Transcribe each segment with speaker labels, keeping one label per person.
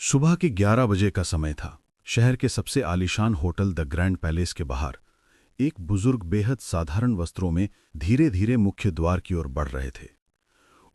Speaker 1: सुबह के 11 बजे का समय था। शहर के सबसे आलीशान होटल द ग्रैंड पैलेस के बाहर एक बुजुर्ग बेहद साधारण वस्त्रों में धीरे धीरे मुख्य द्वार की ओर बढ़ रहे थे।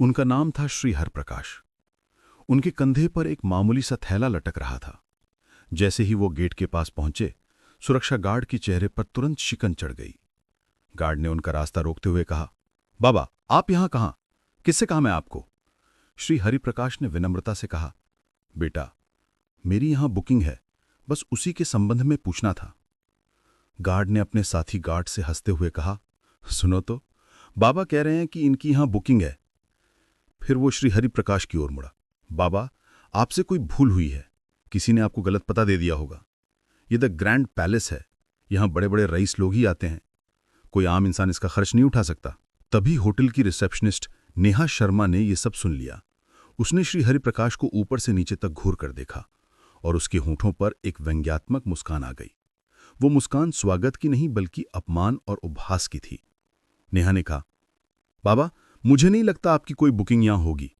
Speaker 1: उनका नाम था श्री हरप्रकाश। उनके कंधे पर एक मामूली सा थैला लटक रहा था। जैसे ही वो गेट के पास पहुंचे, सुरक्षा गार्ड के चेहरे पर तुरंत शिकन चढ़ गई। गार्ड ने उनका रास्ता रोकते हुए कहा, बाबा, आप यहां कहां? किससे काम है आपको? श्री हरिप्रकाश ने विनम्रता से कहा, बेटा, मेरी यहां बुकिंग है, बस उसी के संबंध में पूछना था। गार्ड ने अपने साथी गार्ड से हंसते हुए कहा, सुनो तो, बाबा कह रहे हैं कि इनकी यहां बुकिंग है। फिर वो श्री हरिप्रकाश की ओर मुड़ा, बाबा, आपसे कोई भूल हुई है, किसी ने आपको गलत पता दे दिया होगा। ये द ग्रैंड पैलेस है, यहां बड़े बड़े रईस लोग ही आते हैं, कोई आम इंसान इसका खर्च नहीं उठा सकता। तभी होटल की रिसेप्शनिस्ट नेहा शर्मा ने यह सब सुन लिया। उसने श्री हरिप्रकाश को ऊपर से नीचे तक घूर कर देखा और उसके होठों पर एक व्यंग्यात्मक मुस्कान आ गई। वो मुस्कान स्वागत की नहीं बल्कि अपमान और उपहास की थी। नेहा ने कहा, बाबा, मुझे नहीं लगता आपकी कोई बुकिंग यहां होगी।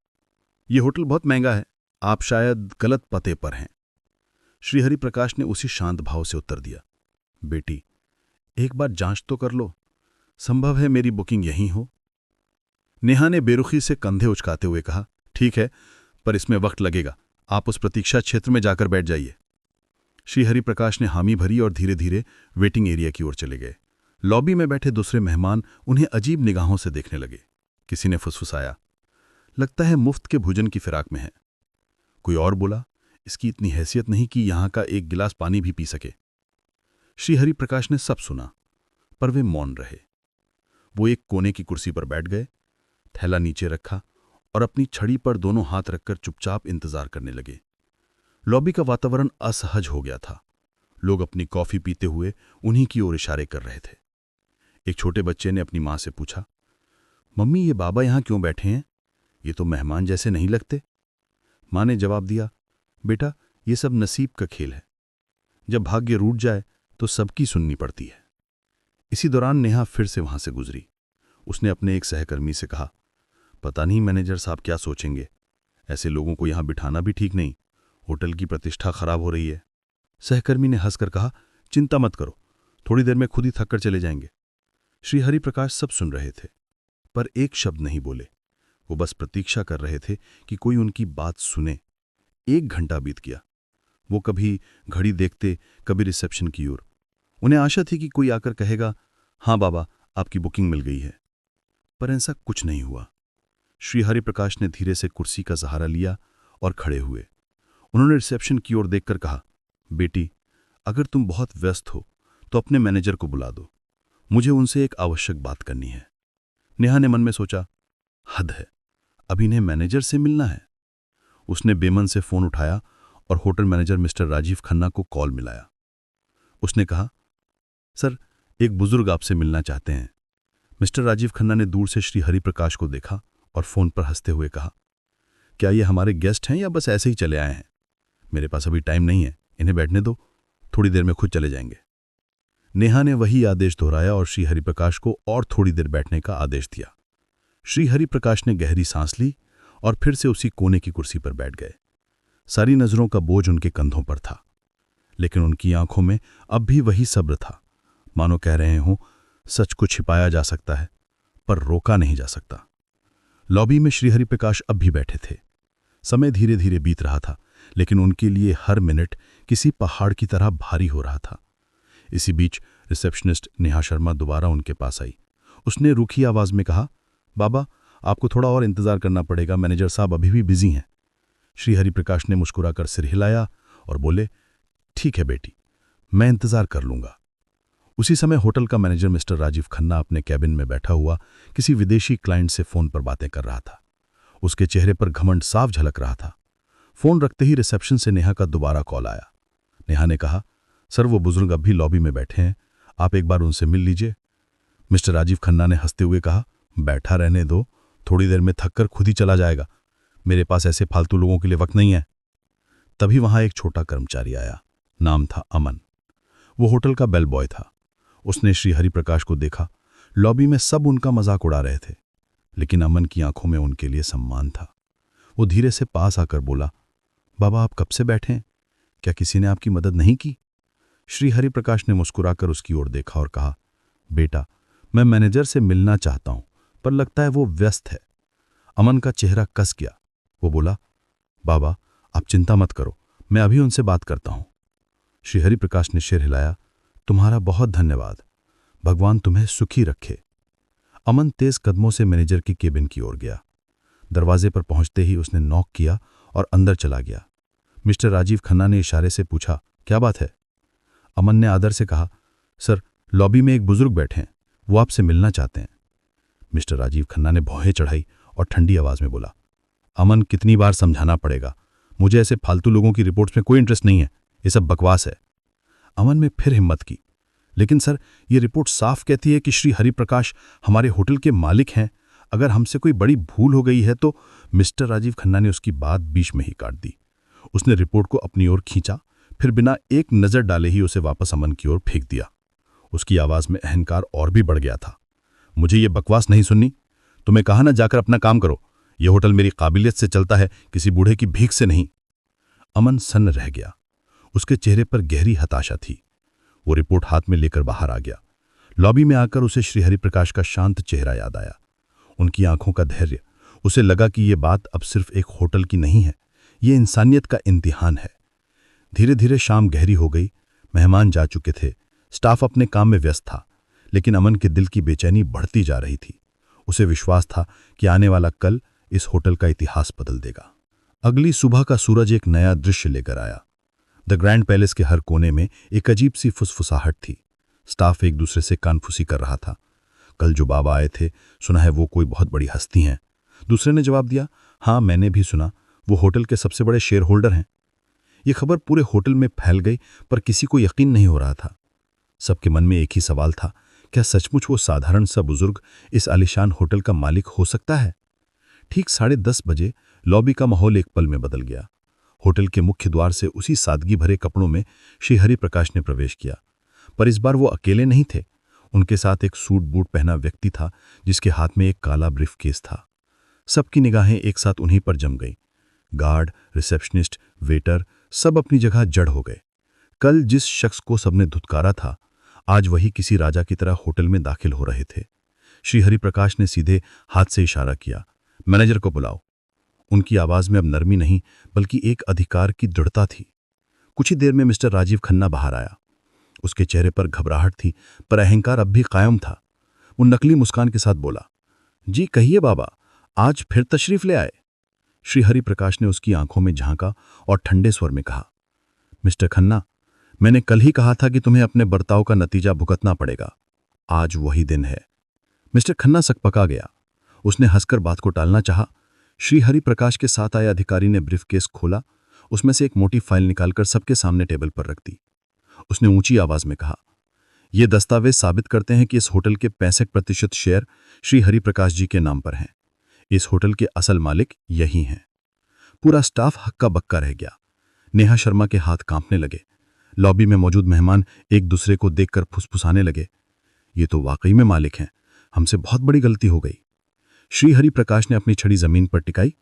Speaker 1: ये होटल बहुत महंगा है, आप शायद गलत पते पर हैं। श्री हरिप्रकाश ने उसी शांत भाव से उत्तर दिया, बेटी, एक बार जांच तो कर लो, संभव है मेरी बुकिंग यहीं हो। नेहा ने बेरुखी से कंधे उचकाते हुए कहा, ठीक है, पर इसमें वक्त लगेगा, आप उस प्रतीक्षा क्षेत्र में जाकर बैठ जाइए। श्री हरिप्रकाश ने हामी भरी और धीरे धीरे वेटिंग एरिया की ओर चले गए। लॉबी में बैठे दूसरे मेहमान उन्हें अजीब निगाहों से देखने लगे। किसी ने फुसफुसाया, लगता है मुफ्त के भोजन की फिराक में है। कोई और बोला, इसकी इतनी हैसियत नहीं कि यहां का एक गिलास पानी भी पी सके। श्री हरिप्रकाश ने सब सुना, पर वे मौन रहे। वो एक कोने की कुर्सी पर बैठ गए, थैला नीचे रखा और अपनी छड़ी पर दोनों हाथ रखकर चुपचाप इंतजार करने लगे। लॉबी का वातावरण असहज हो गया था। लोग अपनी कॉफी पीते हुए उन्हीं की ओर इशारे कर रहे थे। एक छोटे बच्चे ने अपनी मां से पूछा, मम्मी, ये बाबा यहां क्यों बैठे हैं? ये तो मेहमान जैसे नहीं लगते। मां ने जवाब दिया, बेटा, ये सब नसीब का खेल है, जब भाग्य रूठ जाए तो सबकी सुननी पड़ती है। इसी दौरान नेहा फिर से वहां से गुजरी। उसने अपने एक सहकर्मी से कहा, पता नहीं मैनेजर साहब क्या सोचेंगे, ऐसे लोगों को यहां बिठाना भी ठीक नहीं, होटल की प्रतिष्ठा खराब हो रही है। सहकर्मी ने हंसकर कहा, चिंता मत करो, थोड़ी देर में खुद ही थक कर चले जाएंगे। श्री हरिप्रकाश सब सुन रहे थे, पर एक शब्द नहीं बोले। वो बस प्रतीक्षा कर रहे थे कि कोई उनकी बात सुने। 1 घंटा बीत गया। वो कभी घड़ी देखते, कभी रिसेप्शन की ओर। उन्हें आशा थी कि कोई आकर कहेगा, हाँ बाबा, आपकी बुकिंग मिल गई है, पर ऐसा कुछ नहीं हुआ। श्री हरिप्रकाश ने धीरे से कुर्सी का सहारा लिया और खड़े हुए। उन्होंने रिसेप्शन की ओर देखकर कहा, बेटी, अगर तुम बहुत व्यस्त हो तो अपने मैनेजर को बुला दो, मुझे उनसे एक आवश्यक बात करनी है। नेहा ने मन में सोचा, हद है, अभी इन्हें मैनेजर से मिलना है। उसने बेमन से फोन उठाया और hotel manager mister Rajiv Khanna को कॉल मिलाया। उसने कहा, सर, एक बुजुर्ग आपसे मिलना चाहते हैं। मिस्टर राजीव खन्ना ने दूर से श्री हरिप्रकाश को देखा और फोन पर हंसते हुए कहा, क्या ये हमारे गेस्ट हैं या बस ऐसे ही चले आए हैं? मेरे पास अभी टाइम नहीं है, इन्हें बैठने दो, थोड़ी देर में खुद चले जाएंगे। नेहा ने वही आदेश दोहराया और श्री हरिप्रकाश को और थोड़ी देर बैठने का आदेश दिया। श्री हरिप्रकाश ने गहरी सांस ली और फिर से उसी कोने की कुर्सी पर बैठ गए। सारी नजरों का बोझ उनके कंधों पर था, लेकिन उनकी आंखों में अब भी वही सब्र था, मानो कह रहे हों, सच को छिपाया जा सकता है पर रोका नहीं जा सकता। लॉबी में श्री हरिप्रकाश अब भी बैठे थे। समय धीरे धीरे बीत रहा था, लेकिन उनके लिए हर मिनट किसी पहाड़ की तरह भारी हो रहा था। इसी बीच रिसेप्शनिस्ट नेहा शर्मा दोबारा उनके पास आई। उसने रूखी आवाज में कहा, बाबा, आपको थोड़ा और इंतजार करना पड़ेगा, मैनेजर साहब अभी भी बिजी हैं। श्री हरिप्रकाश ने मुस्कुराकर सिर हिलाया और बोले, ठीक है बेटी, मैं इंतजार कर लूंगा। उसी समय होटल का मैनेजर मिस्टर राजीव खन्ना अपने कैबिन में बैठा हुआ किसी विदेशी क्लाइंट से फोन पर बातें कर रहा था। उसके चेहरे पर घमंड साफ झलक रहा था। फोन रखते ही रिसेप्शन से नेहा का दोबारा कॉल आया। नेहा ने कहा, सर, वो बुजुर्ग अब भी लॉबी में बैठे हैं, आप एक बार उनसे मिल लीजिए। मिस्टर राजीव खन्ना ने हंसते हुए कहा, बैठा रहने दो, थोड़ी देर में थककर खुद ही चला जाएगा, मेरे पास ऐसे फालतू लोगों के लिए वक्त नहीं है। तभी वहां एक छोटा कर्मचारी आया। नाम था अमन। वो होटल का बेल बॉय था। उसने श्री हरिप्रकाश को देखा। लॉबी में सब उनका मजाक उड़ा रहे थे, लेकिन अमन की आंखों में उनके लिए सम्मान था। वो धीरे से पास आकर बोला, बाबा, आप कब से बैठे हैं? क्या किसी ने आपकी मदद नहीं की? श्री हरिप्रकाश ने मुस्कुराकर उसकी ओर देखा और कहा, बेटा, मैं मैनेजर से मिलना चाहता हूं, पर लगता है वो व्यस्त है। अमन का चेहरा कस गया। वो बोला, बाबा, आप चिंता मत करो, मैं अभी उनसे बात करता हूं। श्री हरिप्रकाश ने सिर हिलाया। तुम्हारा बहुत धन्यवाद। भगवान तुम्हें सुखी रखे। अमन तेज कदमों से मैनेजर की केबिन की ओर गया। दरवाजे पर पहुंचते ही उसने नॉक किया और अंदर चला गया। मिस्टर राजीव खन्ना ने इशारे से पूछा, क्या बात है? अमन ने आदर से कहा, सर, लॉबी में एक बुजुर्ग बैठे हैं, वो आपसे मिलना चाहते हैं। मिस्टर राजीव खन्ना ने भौहें चढ़ाई और ठंडी आवाज में बोला, अमन, कितनी बार समझाना पड़ेगा? मुझे ऐसे फालतू लोगों की रिपोर्ट्स में कोई इंटरेस्ट नहीं है, ये सब बकवास है। अमन ने फिर हिम्मत की, लेकिन सर, ये रिपोर्ट साफ कहती है कि श्री हरिप्रकाश हमारे होटल के मालिक हैं। अगर हमसे कोई बड़ी भूल हो गई है तो। मिस्टर राजीव खन्ना ने उसकी बात बीच में ही काट दी। उसने रिपोर्ट को अपनी ओर खींचा, फिर बिना एक नजर डाले ही उसे वापस अमन की ओर फेंक दिया। उसकी आवाज में अहंकार और भी बढ़ गया था। मुझे ये बकवास नहीं सुननी। तुम्हें कहा ना, जाकर अपना काम करो। यह होटल मेरी काबिलियत से चलता है, किसी बूढ़े की भीख से नहीं। अमन सन्न रह गया। उसके चेहरे पर गहरी हताशा थी। वो रिपोर्ट हाथ में लेकर बाहर आ गया। लॉबी में आकर उसे श्री हरिप्रकाश का शांत चेहरा याद आया, उनकी आंखों का धैर्य। उसे लगा कि ये बात अब सिर्फ एक होटल की नहीं है, ये इंसानियत का इम्तिहान है। धीरे धीरे शाम गहरी हो गई। मेहमान जा चुके थे, स्टाफ अपने काम में व्यस्त था, लेकिन अमन के दिल की बेचैनी बढ़ती जा रही थी। उसे विश्वास था कि आने वाला कल इस होटल का इतिहास बदल देगा। अगली सुबह का सूरज एक नया दृश्य लेकर आया। द ग्रैंड पैलेस के हर कोने में एक अजीब सी फुसफुसाहट थी। स्टाफ एक दूसरे से कानफुसी कर रहा था। कल जो बाबा आए थे, सुना है वो कोई बहुत बड़ी हस्ती हैं। दूसरे ने जवाब दिया, हाँ, मैंने भी सुना, वो होटल के सबसे बड़े शेयर होल्डर हैं। ये खबर पूरे होटल में फैल गई, पर किसी को यकीन नहीं हो रहा था। सबके मन में एक ही सवाल था, क्या सचमुच वो साधारण सा बुजुर्ग इस आलीशान होटल का मालिक हो सकता है? ठीक 10:30 बजे लॉबी का माहौल एक पल में बदल गया। होटल के मुख्य द्वार से उसी सादगी भरे कपड़ों में श्री हरिप्रकाश ने प्रवेश किया, पर इस बार वो अकेले नहीं थे। उनके साथ एक सूट बूट पहना व्यक्ति था, जिसके हाथ में एक काला ब्रीफकेस था। सबकी निगाहें एक साथ उन्हीं पर जम गईं। गार्ड, रिसेप्शनिस्ट, वेटर सब अपनी जगह जड़ हो गए। कल जिस शख्स को सबने धुतकारा था, आज वही किसी राजा की तरह होटल में दाखिल हो रहे थे। श्री हरिप्रकाश ने सीधे हाथ से इशारा किया, मैनेजर को बुलाओ। उनकी आवाज में अब नरमी नहीं, बल्कि एक अधिकार की दृढ़ता थी। कुछ ही देर में मिस्टर राजीव खन्ना बाहर आया। उसके चेहरे पर घबराहट थी, पर अहंकार अब भी कायम था। वो नकली मुस्कान के साथ बोला, जी कहिए बाबा, आज फिर तशरीफ ले आए? श्री हरिप्रकाश ने उसकी आंखों में झांका और ठंडे स्वर में कहा, मिस्टर खन्ना, मैंने कल ही कहा था कि तुम्हें अपने बर्ताव का नतीजा भुगतना पड़ेगा। आज वही दिन है। मिस्टर खन्ना सकपका गया। उसने हंसकर बात को टालना चाहा। श्री हरिप्रकाश के साथ आए अधिकारी ने ब्रीफकेस खोला, उसमें से एक मोटी फाइल निकालकर सबके सामने टेबल पर रख दी। उसने ऊंची आवाज में कहा, ये दस्तावेज साबित करते हैं कि इस होटल के 65% शेयर श्री हरिप्रकाश जी के नाम पर हैं। इस होटल के असल मालिक यही हैं। पूरा स्टाफ हक्का बक्का रह गया। नेहा शर्मा के हाथ कांपने लगे। लॉबी में मौजूद मेहमान एक दूसरे को देखकर फुसफुसाने लगे, ये तो वाकई में मालिक हैं, हमसे बहुत बड़ी गलती हो गई। श्री हरिप्रकाश ने अपनी छड़ी जमीन पर टिकाई।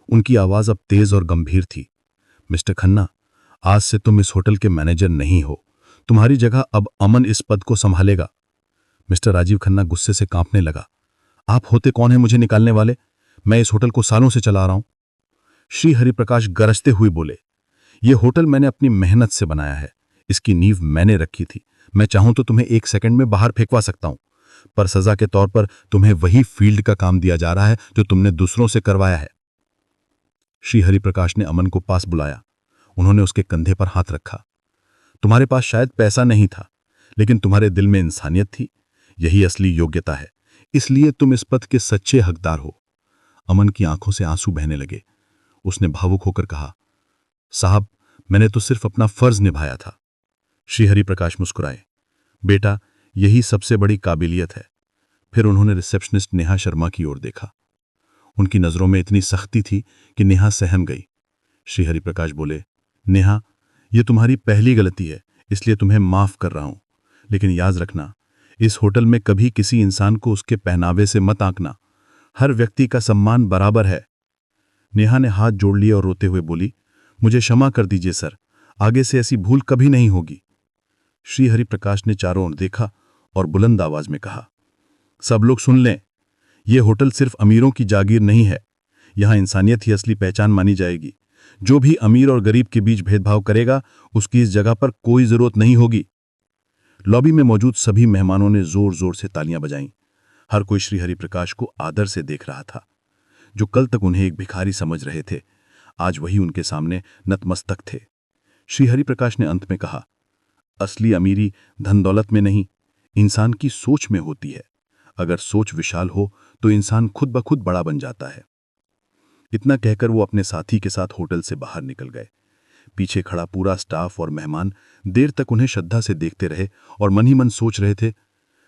Speaker 1: उनकी आवाज अब तेज और गंभीर थी, मिस्टर खन्ना, आज से तुम इस होटल के मैनेजर नहीं हो। तुम्हारी जगह अब अमन इस पद को संभालेगा। मिस्टर राजीव खन्ना गुस्से से कांपने लगा, आप होते कौन हैं मुझे निकालने वाले? मैं इस होटल को सालों से चला रहा हूं। श्री हरिप्रकाश गरजते हुए बोले, यह होटल मैंने अपनी मेहनत से बनाया है, इसकी नींव मैंने रखी थी। मैं चाहूं तो तुम्हें 1 सेकंड में बाहर फेंकवा सकता हूं, पर सजा के तौर पर तुम्हें वही फील्ड का काम दिया जा रहा है जो तुमने दूसरों से करवाया है। श्री हरिप्रकाश ने अमन को पास बुलाया। उन्होंने उसके कंधे पर हाथ रखा। तुम्हारे पास शायद पैसा नहीं था, लेकिन तुम्हारे दिल में इंसानियत थी। यही असली योग्यता है, इसलिए तुम इस पद के सच्चे हकदार हो। अमन की आंखों से आंसू बहने लगे। उसने भावुक होकर कहा, साहब, मैंने तो सिर्फ अपना फर्ज निभाया था। श्री हरिप्रकाश मुस्कुराए, बेटा, यही सबसे बड़ी काबिलियत है। फिर उन्होंने रिसेप्शनिस्ट नेहा शर्मा की ओर देखा। उनकी नजरों में इतनी सख्ती थी कि नेहा सहम गई। श्री हरिप्रकाश बोले, नेहा, यह तुम्हारी पहली गलती है, इसलिए तुम्हें माफ कर रहा हूं, लेकिन याद रखना, इस होटल में कभी किसी इंसान को उसके पहनावे से मत आंकना। हर व्यक्ति का सम्मान बराबर है। नेहा ने हाथ जोड़ लिए और रोते हुए बोली, मुझे क्षमा कर दीजिए सर, आगे से ऐसी भूल कभी नहीं होगी। श्री हरिप्रकाश ने चारों ओर देखा और बुलंद आवाज में कहा, सब लोग सुन लें, यह होटल सिर्फ अमीरों की जागीर नहीं है। यहां इंसानियत ही असली पहचान मानी जाएगी। जो भी अमीर और गरीब के बीच भेदभाव करेगा, उसकी इस जगह पर कोई जरूरत नहीं होगी। लॉबी में मौजूद सभी मेहमानों ने जोर जोर से तालियां बजाईं। हर कोई श्री हरिप्रकाश को आदर से देख रहा था। जो कल तक उन्हें एक भिखारी समझ रहे थे, आज वही उनके सामने नतमस्तक थे। श्री हरिप्रकाश ने अंत में कहा, असली अमीरी धन दौलत में नहीं, इंसान की सोच में होती है। अगर सोच विशाल हो तो इंसान खुद ब खुद बड़ा बन जाता है। इतना कहकर वो अपने साथी के साथ होटल से बाहर निकल गए। पीछे खड़ा पूरा स्टाफ और मेहमान देर तक उन्हें श्रद्धा से देखते रहे और मन ही मन सोच रहे थे,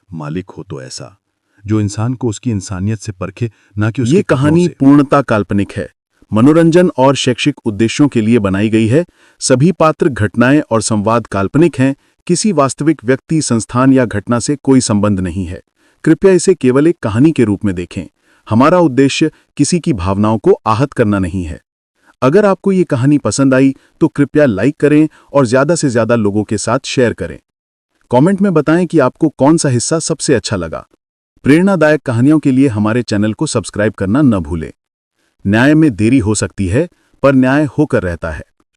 Speaker 1: मालिक हो तो ऐसा, जो इंसान को उसकी इंसानियत से परखे, ना कि उसकी
Speaker 2: ये कहानी पूर्णतः काल्पनिक है, मनोरंजन और शैक्षिक उद्देश्यों के लिए बनाई गई है। सभी पात्र, घटनाएं और संवाद काल्पनिक हैं। किसी वास्तविक व्यक्ति, संस्थान या घटना से कोई संबंध नहीं है। कृपया इसे केवल एक कहानी के रूप में देखें। हमारा उद्देश्य किसी की भावनाओं को आहत करना नहीं है। अगर आपको ये कहानी पसंद आई तो कृपया लाइक करें और ज्यादा से ज्यादा लोगों के साथ शेयर करें। कमेंट में बताएं कि आपको कौन सा हिस्सा सबसे अच्छा लगा। प्रेरणादायक कहानियों के लिए हमारे चैनल को सब्सक्राइब करना न भूलें। न्याय में देरी हो सकती है, पर न्याय होकर रहता है।